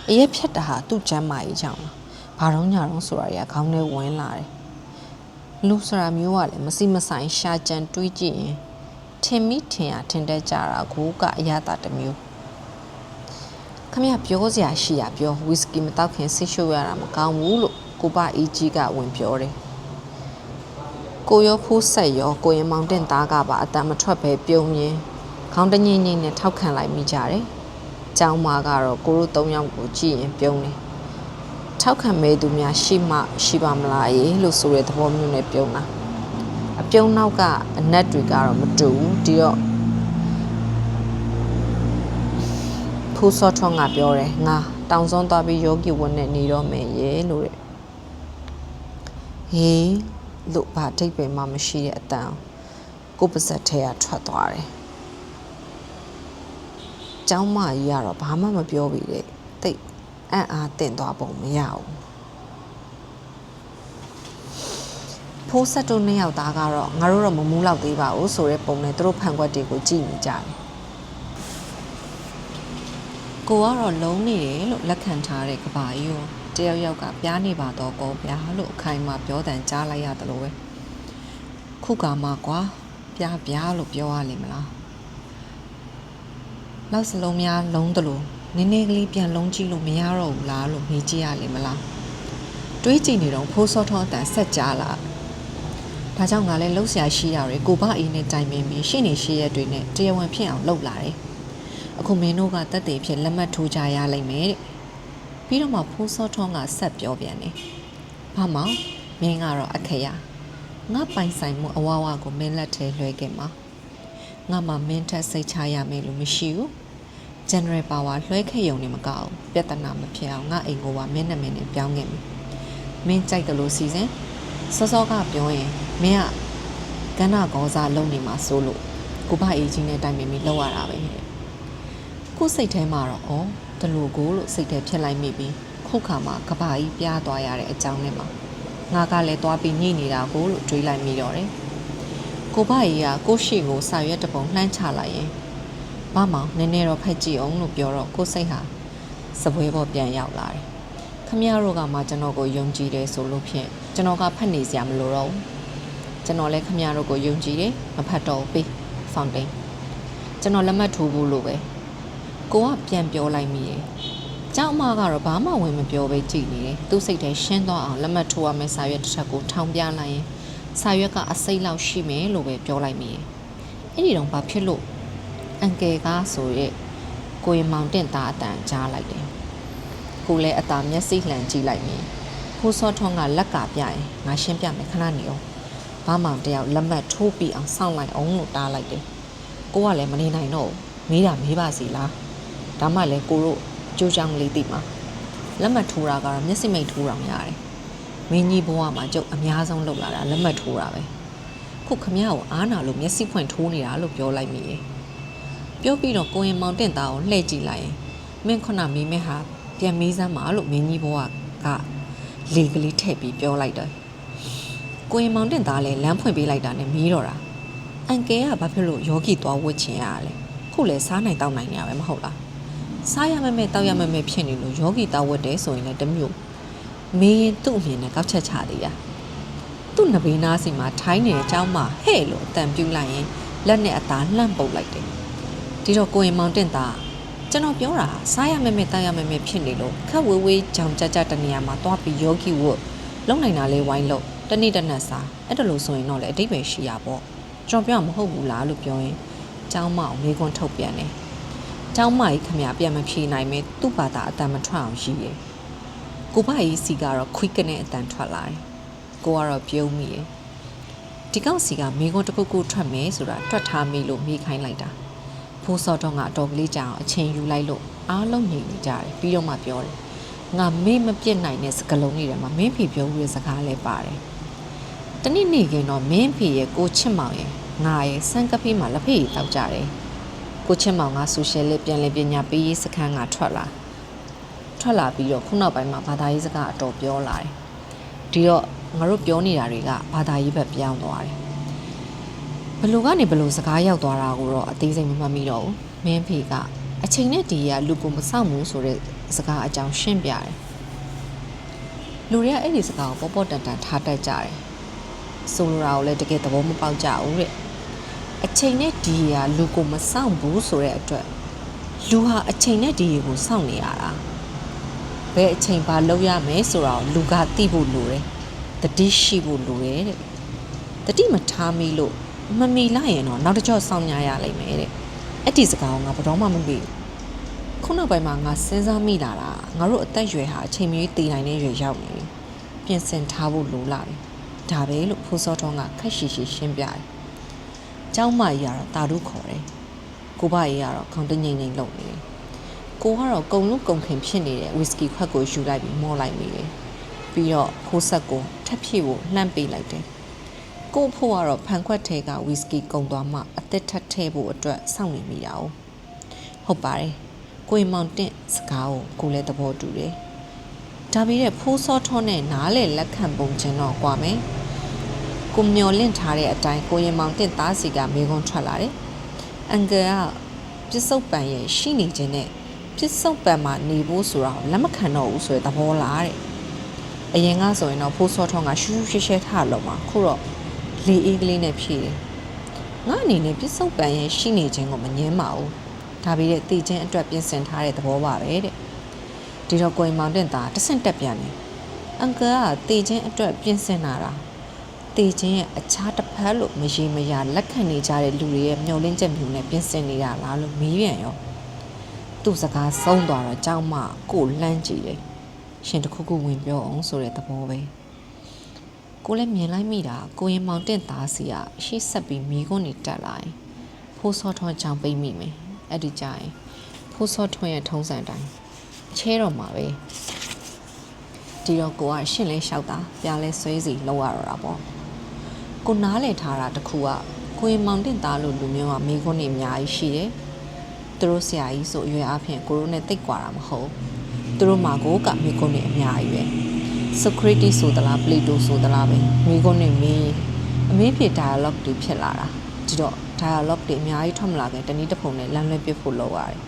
အရက်ဖြတ်တာဟာသူ့ကျမ်းမာရေးကြောင့်လားဘာတော့ညာတော့ဆိုတာတွေကခေါင်းထဲဝင်လာတယ်လူဆိုတာမျိုးကလည်းမစိမဆိုင်ရှာကြံတွေးကြည့်ရင်ထင်မိထင်ရထင်တတ်ကြတာကိုကအရသာတစ်မျိုးခမရပြောစရာရှိရပြောဝီစကီမတောက်ခင်ဆိတ်ရှုပ်ရတာမကောင်းဘူးလို့ကိုပအေးကြီးကဝင်ပြောတယ်ကိုရောဖိုးဆက်ရောကိုရင်မောင်တင်သားကပါအတမ်းမထွက်ပဲပြုံးရင်းခေါင်းတငိမ့်ငိမ့်နဲ့ထောက်ခံလိုက်မိကြတယ်။ကျောင်းမကတော့ကိုတို့၃ယောက်ကိုကြည့်ရင်ပြုံးတယ်။ထောက်ခံမဲ့သူများရှိပါမလားရေလို့ဆိုတဲ့သဘောမျိုးနဲ့ပြုံးတာ။အပြုံးနောက်ကအနက်တွေကတော့မတူဘူးဒီတော့ဖိုးစောထွန်းကပြောတယ်ငါတောင်စွန်းသွားပြီးယောဂီဝတ်နဲ့နေတော့မယ်ရေလို့တဲ့ဟေးလို့ဘာတိတ်ပဲမှမရှိတဲ့အတန်ကိုပါဇက်ထဲကထွက်သွားတယ်ကျောင်းမကြီးကတော့ဘာမှမပြောပြီတဲ့တိတ်အံ့အားတင့်သွားပုံမရဘူးဖိုးဆက်တို့နှစ်ယောက်သားကတော့ငါတို့တော့မမူးလောက်သေးပါဘူးဆိုတဲ့ပုံနဲ့သူတို့ဖန်ခွက်တွေကိုကြည့်နေကြတယ်ကိုကတော့လုံးနေတယ်လို့လက်ခံထားတဲ့ကဘာကြီးကိုတယောက်ယောက်ကပြားနေပါတော့ကောဗျာလို့အခိုင်အမာပြောတန်ကြားလိုက်ရတယ်လို့ပဲခုကမှကွာပြားလို့ပြောရလိမ့်မလားနောက်စလုံးများလုံးတလို့နည်းနည်းကလေးပြန်လုံးကြည့်လို့မရတော့ဘူးလားလို့မေးကြည့်ရလိမ့်မလားတွေးကြည့်နေတော့ဖိုးစောထောအတန်ဆက်ကြားလာဒါကြောင့်ငါလည်းလှုပ်ရှားရှိတာတွေကိုဘအေးနဲ့တိုင်ပင်ပြီးရှင်းနေရှိရက်တွေနဲ့တရားဝင်ဖြစ်အောင်လုပ်လာတယ်အခုမင်းတို့ကတက်သေးဖြစ်လက်မှတ်ထိုးကြရလိမ့်မယ်တဲ့ပြီးတော့မှဖိုးစောထောကဆက်ပြောပြန်တယ်ဘာမှမင်းကတော့အခရာငါပိုင်ဆိုင်မှုအဝါဝါကိုမင်းလက်ထဲလွှဲခဲ့မှာမ ငါမှမင်းထက်စိတ်ချရမယ်လို့မရှိဘူး general power လွှဲခဲ့ရုံနဲ့မကောက်ပြဿနာမဖြစ်အောင်ငါအိမ်ကိုပါမင်းနဲ့မင်းနဲ့ပြောင်းခဲ့ပြီမင်းကြိုက်တယ်လို့စီစဉ်စောစောကပြောရင်မင်းကကဏ္ဍကောစားလုံနေမှာစိုးလို့ကိုဘအေးကြီးနဲ့တိုင်ပင်ပြီးလောက်ရတာပဲကိုစိတ်ထဲမှာတော့တလူကိုလို့စိတ်ထဲဖြစ်လိုက်မိပြီးခုတ်ခါမှာကဘာကြီးပြားသွားရတဲ့အကြောင်းနဲ့မှာငါကလည်းသွားပြီးညှိနေတာကိုလို့တွေးလိုက်မိတော့တယ်ကိုဘအေးကကိုရှိကိုစာရွက်တစ်ပုံလှမ်းချလိုက်ရင်မမောင်နည်းနည်းတော့ဖက်ကြည့်အောင်လို့ပြောတော့ကိုစိတ်ဟာစပွဲပေါ်ပြန်ရောက်လာတယ်ခမရတို့ကမှကျွန်တော်ကိုယုံကြည်တယ်ဆိုလို့ဖြင့်ကျွန်တော်ကဖတ်နေစရာမလိုတော့ဘူးကျွန်တော်လည်းခမရတို့ကိုယုံကြည်တယ်မဖတ်တော့ဘူးဖောင်တိန်ကျွန်တော်လက်မှတ်ထိုးဖို့လို့ပဲကိုကပြန်ပြောလိုက်မိတယ်ကျောင်းမကတော့ဘာမှဝင်မပြောပဲကြည်နေတယ်သူ့စိတ်ထဲရှင်းသွားအောင်လက်မှတ်ထိုးရမယ့်စာရွက်တစ်ချက်ကိုထောင်ပြလိုက်ရင်စာရွက်ကအစိမ့်လောက်ရှိမယ်လို့ပဲပြောလိုက်မိတယ်အဲ့ဒီတော့ဘာဖြစ်လို့အန်ကယ်ကဆိုရဲကိုရင်မောင်တင်သားအတန်ကြားလိုက်တယ်ကိုလည်းအသာမျက်စိလှန်ကြည့်လိုက်မိဖိုးစောထွန်းကလက်ကပြရင်ငါရှင်းပြမယ်ခဏနေအောင်ဘာမောင်တယောက်လက်မှတ်ထိုးပြီးအောင်စောင့်လိုက်အောင်လို့တားလိုက်တယ်ကိုကလည်းမနေနိုင်တော့မေးတာမေးပါစီလားဒါမှလည်းကိုတို့ကြိုးချောင်းလေးသိမှာလက်မှတ်ထိုးတာကတော့မျက်စိမိတ်ထိုးတာများတယ်မင်းကြီးဘဝမှာကျုပ်အများဆုံးလုပ်လာတာလက်မှတ်ထိုးတာပဲခုခမရကိုအားနာလို့မျက်စိဖွင့်ထိုးနေတာလို့ပြောလိုက်မိရဲ့ပြောပြီးတော့ကိုရင်မောင်တင်သားကိုလှည့်ကြည့်လိုက်ရင်မင်းခုနမီးမဲဟာပြန်မေးစမ်းပါလို့မင်းကြီးဘဝကလေကလေးထည့်ပြီးပြောလိုက်တယ်ကိုရင်မောင်တင်သားလည်းလမ်းဖွင့်ပေးလိုက်တာနဲ့မီးတော့တာအန်ကယ်ကဘာဖြစ်လို့ယောဂီသွားဝတ်ချင်ရလဲခုလည်းစားနိုင်တောက်နိုင်နေရပဲမဟုတ်လားစားရမယ်တောက်ရမယ်ဖြစ်နေလို့ယောဂီတောက်ဝတ်တယ်ဆိုရင်လည်းတမျိုးမေးရင်သူ့အမြင်နဲ့ကောက်ချက်ချသေးတာသူ့နဘေးနားစီမှာထိုင်းနေတဲ့အเจ้าမဟဲ့လို့အတန်ပြူလိုက်ရင်လက်နဲ့အသားလှန့်ပုတ်လိုက်တယ်ဒီတော့ကိုရင်မောင်တင်သားကျွန်တော်ပြောတာစားရမယ်တောက်ရမယ်ဖြစ်နေလို့ခက်ဝေးဝေးကြောင်ကြကြတနေရာမှာသွားပြီးယောဂီဝတ်လုံနိုင်တာလေးဝိုင်းလို့တနေ့တနက်စားအဲ့ဒါလို့ဆိုရင်တော့လေအတိတ်ပဲရှိရပေါ့ကျွန်တော်ပြောမဟုတ်ဘူးလားလို့ပြောရင်ကျောင်းမအောင်မေးခွန်းထုတ်ပြန်တယ်ကျောင်းမကြီးခမရပြန်မဖြေနိုင်မဲသူ့ဘာသာအတန်မထွက်အောင်ရှိတယ်ကိုဘကြီးစီကတော့ခွိကနဲ့အတန်ထွက်လာတယ်ကိုကတော့ပြုံးမိတယ်ဒီကောင်စီကမေးခွန်းတစ်ခုခုထွက်မယ်ဆိုတာတွက်ထားမိလို့မေးခိုင်းလိုက်တာဖိုးစောတော့ကအတော်ကလေးကြာအောင်အချိန်ယူလိုက်လို့အားလုံးနေကြတယ်ပြီးတော့မှပြောတယ်ငါမေးမပြစ်နိုင်တဲ့စကားလုံးတွေထဲမှာမင်းဖေပြောရတဲ့စကားလည်းပါတယ်တနေ့နေ့ကင်းတော့မင်းဖေရဲ့ကိုချစ်မောင်ရဲ့ငါရဲ့စံကဖေးမှာလက်ဖေးတောက်ကြတယ်ကိုချစ်မောင်ကဆိုရှယ်လေးပြန်လည်ပညာပေးရေးစခန်းကထွက်လာပြီးတော့ခုနောက်ပိုင်းမှာဘာသာရေးစကားအတော်ပြောလာတယ်ဒီတော့ငါတို့ပြောနေတာတွေကဘာသာရေးဘက်ပြောင်းသွားတယ်ဘလူကနေဘလူစကားရောက်သွားတာကိုတော့အသေးစိတ်မမှတ်မိတော့ဘူးမင်းဖေကအချိန်နဲ့ဒီကလူကိုမဆောင်ဘူးဆိုတဲ့စကားအကြောင်းရှင်းပြတယ်လူတွေကအဲ့ဒီစကားကိုပေါ်တန်တန်ထားတတ်ကြတယ်ဆိုလိုတာကိုလည်းတကယ်သဘောမပေါက်ကြဘူးတဲ့အချိန်နဲ့ဒီကလူကိုမဆောင်ဘူးဆိုတဲ့အတွက်လူဟာအချိန်နဲ့ဒီကိုစောင့်နေရတာဘယ်အချိန်ပါလောက်ရမယ်ဆိုတာကိုလူကသိဖို့လိုတယ်တတိရှိဖို့လိုတယ်တဲ့တတိမထားမိလို့မမီလိုက်ရင်တော့နောက်တစ်ကြော့စောင့်ရလိမ့်မယ်တဲ့အဲ့ဒီစကားကိုငါဘယ်တော့မှမမေ့ဘူးခုနောက်ပိုင်းမှာငါစဉ်းစားမိလာတာငါတို့အသက်ရွယ်ဟာအချိန်မီတည်နိုင်တဲ့ရွယ်ရောက်နေပြီပြင်ဆင်ထားဖို့လိုလာပြီဒါပဲလို့ဖိုးစောထွန်းကခက်ရှိရှိရှင်းပြတယ်ကျောင်းမကြီးကတော့တာတို့ခေါ်တယ်ကိုဘကြီးကတော့ခေါင်းတငိမ့်ငိမ့်လုပ်နေတယ်ကိုကတော့ကုံလုံးကုံခင်ဖြစ်နေတဲ့ဝီစကီခွက်ကိုယူလိုက်ပြီးမော့လိုက်မိတယ်ပြီးတော့ဖိုးဆက်ကိုထပ်ဖြည့်ဖို့လှမ်းပေးလိုက်တယ်ကို့ဖို့ကတော့ဖန်ခွက်ထဲကဝီစကီကုံသွားမှအသက်ထပ်ထည့်ဖို့အတွက်စောင့်နေမိတာဟုတ်ပါတယ်ကိုရင်မောင်တင်စကားကိုလည်းသဘောတူတယ်ဒါပေမဲ့ဖိုးစောထွန်းနဲ့နားလေလက်ခံပုံချင်တော့ကွာမယ်ကိုမျောလင့်ထားတဲ့အတိုင်းကိုရင်မောင်တင်သားစီကမေခွန်းထွက်လာတယ်အန်ကယ်ကပြစ္ဆုတ်ပံရဲ့ရှိနေခြင်းနဲ့ပြစ္ဆုတ်ပံမှာနေဖို့ဆိုတာကိုလက်မခံတော့ဘူးဆိုတဲ့သဘောလားတဲ့အရင်ကဆိုရင်တော့ဖိုးစောထွန်းကရှူးရှူးရှဲရှဲထားလို့မှာခုတော့လေအေးကလေးနဲ့ဖြည့်တယ်ငါအနေနဲ့ပြစ္ဆုတ်ပံရဲ့ရှိနေခြင်းကိုမငြင်းပါဘူးဒါပေမဲ့တည်ခြင်းအတွက်ပြင်ဆင်ထားတဲ့သဘောပါပဲတဲ့ဒီတော့ကိုရင်မောင်တင်သားတဆင့်တက်ပြန်တယ်အန်ကယ်ကတည်ခြင်းအတွက်ပြင်ဆင်တာတည်ခြင်းရဲ့အခြားတစ်ဖက်လို့မရေမရလက်ခံနေကြတဲ့လူတွေရဲ့မျှော်လင့်ချက်မျိုးနဲ့ပြင်ဆင်နေတာလားလို့မေးပြန်ရောသူ့စကားဆုံးသွားတော့ကြောက်မှကိုလှမ်းကြည့်တယ်ရှင်တခုခုဝင်ပြောအောင်ဆိုတဲ့သဘောပဲကိုလည်းမြင်လိုက်မိတာကိုရင်မောင်တင်သားစီကရှေ့ဆက်ပြီးမိခွန်းနေတက်လာရင် ဖိုးစောထွန်းကြောင်ပိတ်မိမယ်အဲ့ဒီကြရင်ဖိုးစောထွန်းရဲ့ထုံးစံတိုင်းချဲတော့မှာပဲဒီတော့ကိုကရှင့်လဲလျှောက်တာပြားလဲဆွဲစီလောက်ရတော့တာပေါ့ကိုနားလေထားတာတခုကကိုရင်မောင်တင်သားလို့လူမျိုးကမိခွန်းနေအများကြီးရှိတယ်သူတို့ဆရာကြီးဆိုအရွယ်အပြင်ကိုရိုနဲ့တိတ်ကွာတာမဟုတ်သူတို့မှာကိုကမိခွန်းနေအများကြီးပဲဆိုကရတီဆိုသလားပလီတိုဆိုသလားပဲမိခွန်းနေမင်းအမေးဖြေ dialogue တွေဖြစ်လာတာဒီတော့ dialogue တွေအများကြီးထွက်မလာခင်တနည်းတစ်ပုံနဲ့လမ်းလွဲပြဖို့လုပ်ရတယ်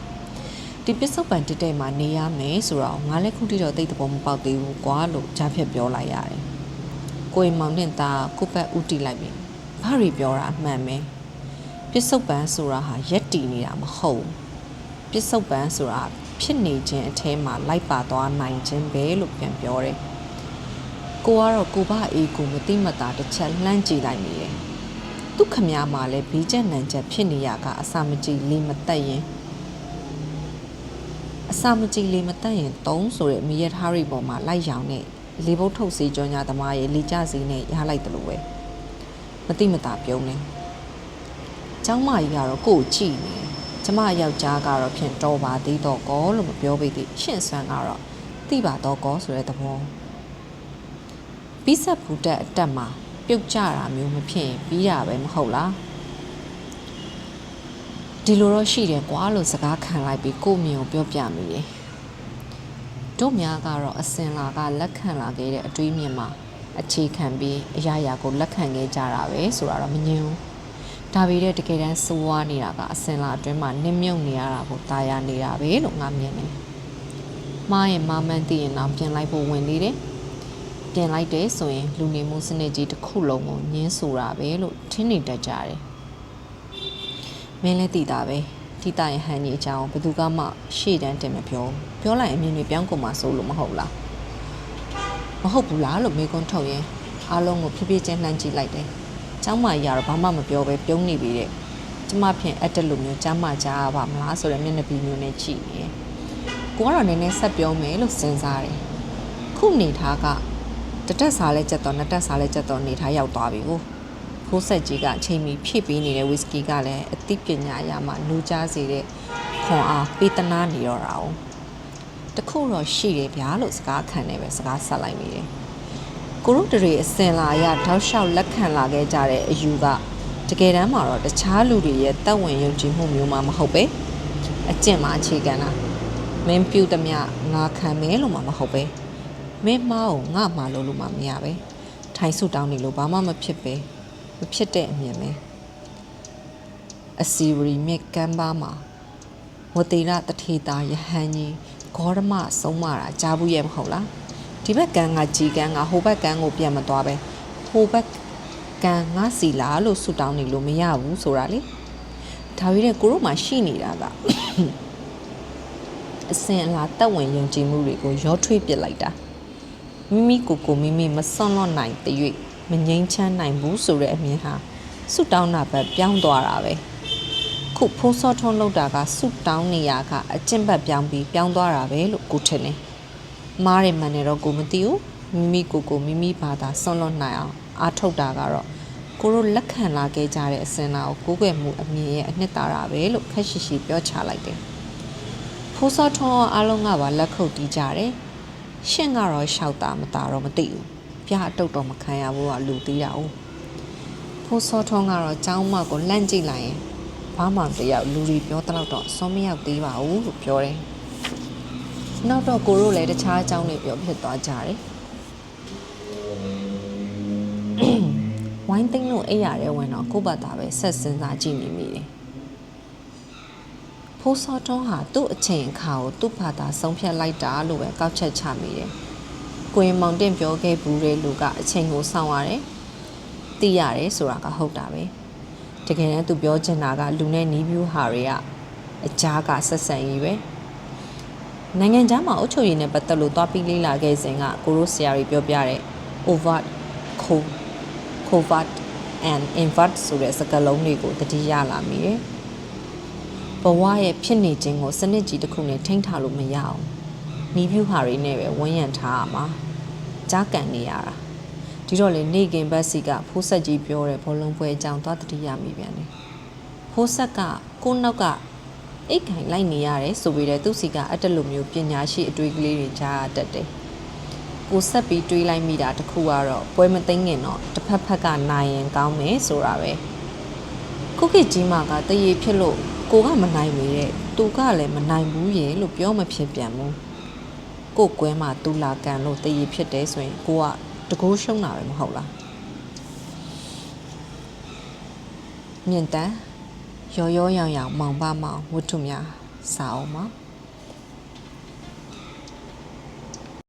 ဒီပစ္စုပန်တက်တဲ့မှာနေရမယ်ဆိုတော့ငါလည်းခုထိတော့တိတ်တဘောမပေါက်သေးဘူးကွာလို့ကြားဖြတ်ပြောလိုက်ရတယ်ကိုရင်မောင်တင်သားကိုပတ်ဥတီလိုက်ပြီဘာတွေပြောတာအမှန်ပဲပစ္စုပန်ဆိုတာဟာရက်တီနေတာမဟုတ်ပစ္စုပန်ဆိုတာဖြစ်နေခြင်းအထဲမှာလိုက်ပါသွားနိုင်ခြင်းပဲလို့ပြန်ပြောတယ်ကိုကတော့ကိုဘအေးကိုမတိမတာတစ်ချက်လှမ်းကြည့်လိုက်မိတယ်သူခမမှာလည်းဘေးကျက်နံချက်ဖြစ်နေရကအစာမကြည်လေးမတက်ရင်အစာမကြည်လေးမတက်ရင်3ဆိုတဲ့မိရထားတွေပေါ်မှာလိုက်ရောင်နဲ့လေဘုတ်ထုတ်စီကြောညာသမားရဲ့လေကြစီနဲ့ရလိုက်တယ်လို့ပဲမတိမတာပြုံးနေကျောင်းမကြီးကတော့ကို့ကြည့်နေကျမယောက်ျားကတော့ဖြင့်တော်ပါသေးတော့ကောလို့မပြောပေသေးရှင့်ဆန်းကတော့တိပါတော့ကောဆိုတဲ့သဘောပြီးဆက်ဖူတက်အတက်မှာပြုတ်ကြတာမျိုးမဖြစ်ရင်ပြီးတာပဲမဟုတ်လားဒီလိုတော့ရှိတယ်ကွာလို့စကားခံလိုက်ပြီးကို့မြင်ကိုပြောပြမိတယ်တို့များကတော့အစင်လာကလက်ခံလာခဲ့တဲ့အတွေးမြင်မှာအခြေခံပြီးအရာရာကိုလက်ခံခဲ့ကြတာပဲဆိုတာတော့မငြင်းဘူးဒါပေမဲ့တကယ်တမ်းစိုးဝါးနေတာကအစင်လာအတွင်းမှာနစ်မြုပ်နေရတာကိုတာယာနေတာပဲလို့ငါမြင်တယ်မားရဲ့မာမန်းသိရင်တော့ပြင်လိုက်ဖို့ဝင်နေတယ်ပြင်လိုက်တယ်ဆိုရင်လူနေမှုစနစ်ကြီးတစ်ခုလုံးကိုညှင်းဆိုတာပဲလို့ထင်နေတတ်ကြတယ်မင်းလည်းသိတာပဲထိတာရဲ့ဟန်ကြီးအကြောင်းဘယ်သူကမှရှေ့တန်းတင်မပြောလိုက်အမြင်တွေပြောင်းကုန်မှာစိုးလို့မဟုတ်လားမဟုတ်ဘူးလားလို့မေးခွန်းထုတ်ရင်အားလုံးကိုဖြည်းဖြည်းချင်းလှမ်းကြည့်လိုက်တယ်ကျောင်းမကြီးကတော့ဘာမှမပြောပဲပြုံးနေပြီတဲ့ကျမဖြင့်အဲ့တက်လိုမျိုးကျောင်းမကြားပါမလားဆိုတဲ့မျက်နှာပြီးမျိုးနဲ့ကြည့်နေတယ်ကိုကတော့နည်းနည်းဆက်ပြောမယ်လို့စဉ်းစားတယ်ခုနေထားကတတက်စားလဲကြက်တော့နှစ်တက်စားလဲကြက်တော့နေထားရောက်သွားပြီကိုဖိုးဆက်ကြီးကအချိန်မီဖြည့်ပေးနေတဲ့ဝီစကီကလည်းအသိပညာအရာမှလူကြားစေတဲ့ခွန်အားပေးတနာနေတော့တာ哦တခုတော့ရှိတယ်ဗျာလို့စကားခံနေပဲစကားဆက်လိုက်မိတယ်ကိုရုတွေအစင်လာရတောက်လျှောက်လက်ခံလာခဲ့ကြတဲ့အယူကတကယ်တမ်းမှာတော့တခြားလူတွေရဲ့တက်ဝင်ယုံကြည်မှုမျိုးမှမဟုတ်ပဲအကျင့်မှအခြေခံတာမင်းပြုတ်သမျှငါခံမဲလို့မှမဟုတ်ပဲမင်းမားကိုငါမှလို့မှမရပဲထိုင်ဆုတောင်းနေလို့ဘာမှမဖြစ်ပဲမဖြစ်တဲ့အမြင်ပဲအစီဝရီမြက်ကမ်းပါမှာဝတိရတထေတာယဟန်ကြီးဂေါရမဆုံးမတာကြားဘူးရဲ့မဟုတ်လားဒီဘက်ကန်းကကြီးကန်းကဟိုဘက်ကန်းကိုပြန်မသွားပဲဟိုဘက်ကန်းငါစီလာလို့ဆူတောင်းနေလို့မရဘူးဆိုတာလေဒါပေမဲ့ကိုတို့မှရှိနေတာကအစင်အလားတက်ဝင်ယုံကြည်မှုတွေကိုရောထွေးပစ်လိုက်တာမိမိကိုမိမိမစွန့်လွတ်နိုင်တဲ့၍မငြိမ်းချမ်းနိုင်ဘူးဆိုတဲ့အမြင်ဟာဆူတောင်းတာပဲပြောင်းသွားတာပဲခုဖိုးစောထုံးလောက်တာကဆူတောင်းနေရကအကျင့်ဘက်ပြောင်းပြီးပြောင်းသွားတာပဲလို့ကိုထင်တယ်မားရမှန်နေတော့ကိုမသိဘူးမိမိကိုမိမိဘာသာစွန့်လွတ်နိုင်အောင်အားထုတ်တာကတော့ကိုတို့လက်ခံလာခဲ့ကြတဲ့အစင်လာကိုကိုးကွယ်မှုအမြင်ရဲ့အနှစ်သာရပဲလို့ခက်ရှိရှိပြောချလိုက်တယ်ဖိုးစောထုံးအားလုံးကပါလက်ခုပ်တီးကြတယ်ရှင့်ကတော့ရှောက်တာမတာတော့မသိဘူးပြအတုတ်တော့မခံရဘူးကလူသေးတာ哦ဖိုးစောထုံးကတော့ចောင်းမကိုလှန့်ကြည့်လိုက်ရင်ဘာမှတယောက်လူတွေပြောတလောက်တော့စောမရောက်သေးပါဘူးလို့ပြောတယ်နောက်တော့ကိုတို့လည်းတခြားအကြောင်းတွေပြောဖြစ်သွားကြတယ်ဝိုင်းသိန်းလို့အိပ်ရတဲ့ဝင်တော့ကိုယ့်ဘာသာပဲဆက်စဉ်းစားကြည့်နေမိတယ်ဖိုးစောထုံးဟာသူ့အချိန်အခါကိုသူ့ဘာသာဆုံးဖြတ်လိုက်တာလို့ပဲကောက်ချက်ချမိတယ်ကိုရင်မောင်တင်ပြောခဲ့ဘူးတဲ့လူကအချိန်ကိုစောင့်ရတယ်သိရတယ်ဆိုတာကဟုတ်တာပဲတကယ်တမ်းသူပြောချင်တာကလူနဲ့နီးပြူဟာတွေကအကြားကဆက်ဆံရေးပဲနိုင်ငံခြားမှာအုပ်ချုပ်ရေးနဲ့ပတ်သက်လို့သွားပြီးလေ့လာခဲ့စဉ်ကကိုရိုးဆရာတွေပြောပြတဲ့ overt covert and invert ဆိုတဲ့စကားလုံးတွေကိုသတိရလာမိတယ်ဘဝရဲ့ဖြစ်နေခြင်းကိုစနစ်ကြီးတစ်ခုနဲ့ထိန်းထားလို့မရအောင်နီးပြူဟာတွေနဲ့ပဲဝန်းရံထားရမှာကြားကန်နေရတာဒီတော့လေနေကင်ဘက်စီကဖိုးဆက်ကြီးပြောတဲ့ဘောလုံးပွဲအကြောင်းသွားတတိယမိပြန်တယ်ဖိုး ဖိုးဆက်ကကိုနောက်ကအိတ်ခိုင်လိုက်နေရတယ်ဆိုပြီးတဲ့သူစီကအတက်လိုမျိုးပညာရှိအတွေ့ကလေးတွေကြားတတ်တယ်ကိုဆက်ပြီးတွေးလိုက်မိတာတခုကတော့ပွဲမသိငင်တော့တစ်ဖက်ဖက်ကနိုင်ရင်ကောင်းမယ်ဆိုတာပဲခုခေတ်ကြီးမှာကတရေဖြစ်လို့ကိုကမနိုင်မိတဲ့သူကလည်းမနိုင်ဘူးရေလို့ပြောမဖြစ်ပြန်ဘူးကိုကွဲမှာသူလာကန်လို့တရေဖြစ်တယ်ဆိုရင်ကိုကတကိုးရှုံးတာပဲမဟုတ်လားမြင့်တန်းရောရောရောင်ရောင်မောင်ပါမောင်ဝတ္ထုများစာအုပ်မှာ